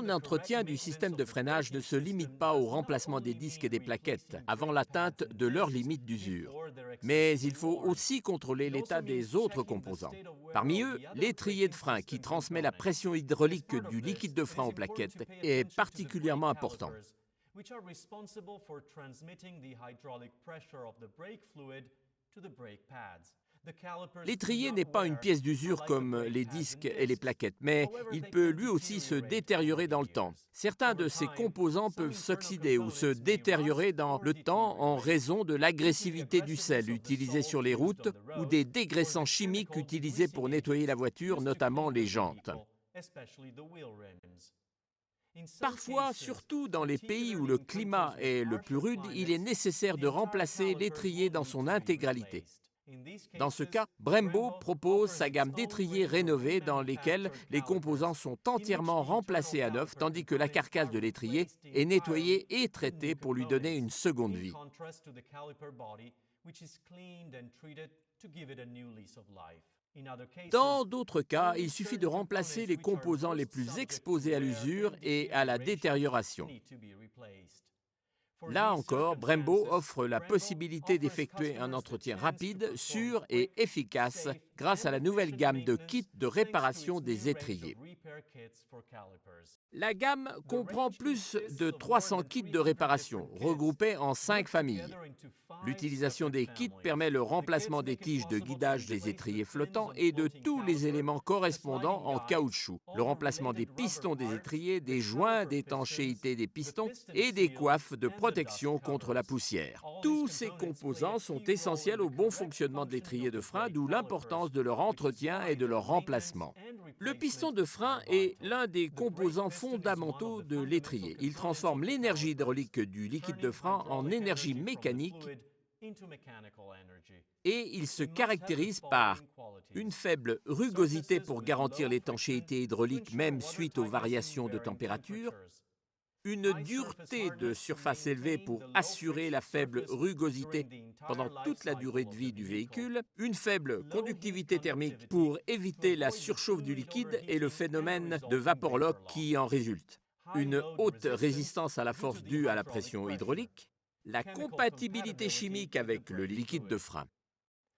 bon entretien du système de freinage ne se limite pas au remplacement des disques et des plaquettes avant l'atteinte de leur limite d'usure. Mais il faut aussi contrôler l'état des autres composants. Parmi eux, l'étrier de frein qui transmet la pression hydraulique du liquide de frein aux plaquettes est particulièrement important. which are responsible for transmitting the hydraulic pressure of the brake fluid to the brake pads. L'étrier n'est pas une pièce d'usure comme les disques et les plaquettes, mais il peut lui aussi se détériorer dans le temps. Certains de ses composants peuvent s'oxyder ou se détériorer dans le temps en raison de l'agressivité du sel utilisé sur les routes ou des dégraissants chimiques utilisés pour nettoyer la voiture, notamment les jantes. Parfois, surtout dans les pays où le climat est le plus rude, il est nécessaire de remplacer l'étrier dans son intégralité. Dans ce cas, Brembo propose sa gamme d'étriers rénovés dans lesquels les composants sont entièrement remplacés à neuf, tandis que la carcasse de l'étrier est nettoyée et traitée pour lui donner une seconde vie. Dans d'autres cas, il suffit de remplacer les composants les plus exposés à l'usure et à la détérioration. Là encore, Brembo offre la possibilité d'effectuer un entretien rapide, sûr et efficace grâce à la nouvelle gamme de kits de réparation des étriers. La gamme comprend plus de 300 kits de réparation, regroupés en 5 familles. L'utilisation des kits permet le remplacement des tiges de guidage des étriers flottants et de tous les éléments correspondants en caoutchouc, le remplacement des pistons des étriers, des joints d'étanchéité des pistons et des coiffes de protection contre la poussière. Tous ces composants sont essentiels au bon fonctionnement de l'étrier de frein, d'où l'importance de leur entretien et de leur remplacement. Le piston de frein est l'un des composants fondamentaux de l'étrier. Il transforme l'énergie hydraulique du liquide de frein en énergie mécanique et il se caractérise par une faible rugosité pour garantir l'étanchéité hydraulique même suite aux variations de température, une dureté de surface élevée pour assurer la faible rugosité pendant toute la durée de vie du véhicule, une faible conductivité thermique pour éviter la surchauffe du liquide et le phénomène de vapor lock qui en résulte, une haute résistance à la force due à la pression hydraulique, la compatibilité chimique avec le liquide de frein.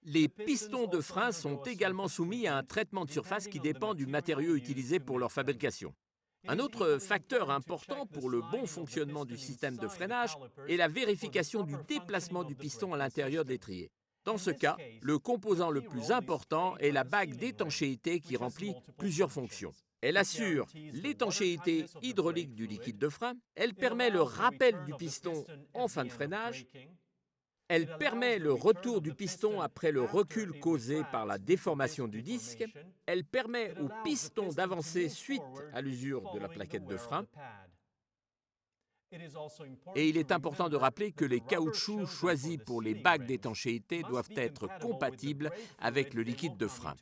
Les pistons de frein sont également soumis à un traitement de surface qui dépend du matériau utilisé pour leur fabrication. Un autre facteur important pour le bon fonctionnement du système de freinage est la vérification du déplacement du piston à l'intérieur de l'étrier. Dans ce cas, le composant le plus important est la bague d'étanchéité qui remplit plusieurs fonctions. Elle assure l'étanchéité hydraulique du liquide de frein, elle permet le rappel du piston en fin de freinage, elle permet le retour du piston après le recul causé par la déformation du disque. Elle permet au piston d'avancer suite à l'usure de la plaquette de frein. Et il est important de rappeler que les caoutchoucs choisis pour les bagues d'étanchéité doivent être compatibles avec le liquide de frein.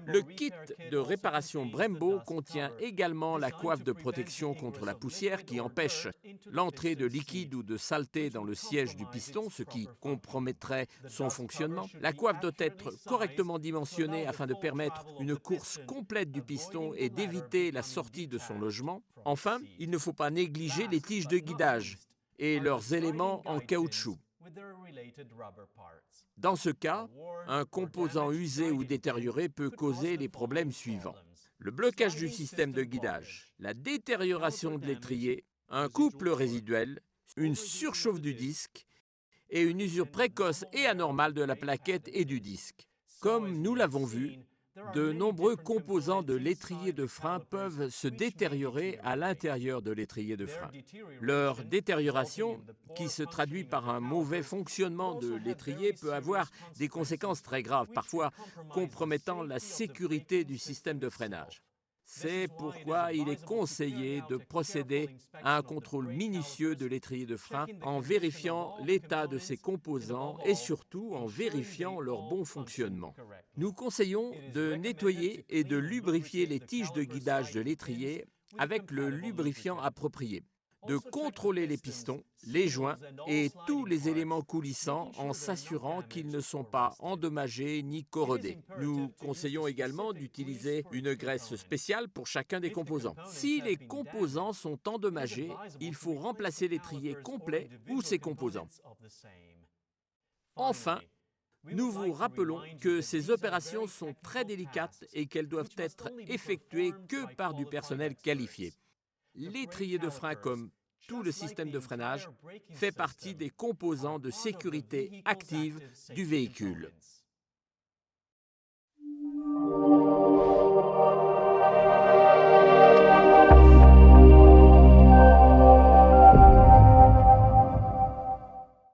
Le kit de réparation Brembo contient également la coiffe de protection contre la poussière qui empêche l'entrée de liquide ou de saleté dans le siège du piston, ce qui compromettrait son fonctionnement. La coiffe doit être correctement dimensionnée afin de permettre une course complète du piston et d'éviter la sortie de son logement. Enfin, il ne faut pas négliger les tiges de guidage et leurs éléments en caoutchouc. Dans ce cas, un composant usé ou détérioré peut causer les problèmes suivants. Le blocage du système de guidage, la détérioration de l'étrier, un couple résiduel, une surchauffe du disque et une usure précoce et anormale de la plaquette et du disque. Comme nous l'avons vu, de nombreux composants de l'étrier de frein peuvent se détériorer à l'intérieur de l'étrier de frein. Leur détérioration, qui se traduit par un mauvais fonctionnement de l'étrier, peut avoir des conséquences très graves, parfois compromettant la sécurité du système de freinage. C'est pourquoi il est conseillé de procéder à un contrôle minutieux de l'étrier de frein en vérifiant l'état de ses composants et surtout en vérifiant leur bon fonctionnement. Nous conseillons de nettoyer et de lubrifier les tiges de guidage de l'étrier avec le lubrifiant approprié. de contrôler les pistons, les joints et tous les éléments coulissants en s'assurant qu'ils ne sont pas endommagés ni corrodés. Nous conseillons également d'utiliser une graisse spéciale pour chacun des composants. Si les composants sont endommagés, il faut remplacer l'étrier complet ou ses composants. Enfin, nous vous rappelons que ces opérations sont très délicates et qu'elles doivent être effectuées que par du personnel qualifié. L'étrier de frein, comme tout le système de freinage, fait partie des composants de sécurité active du véhicule.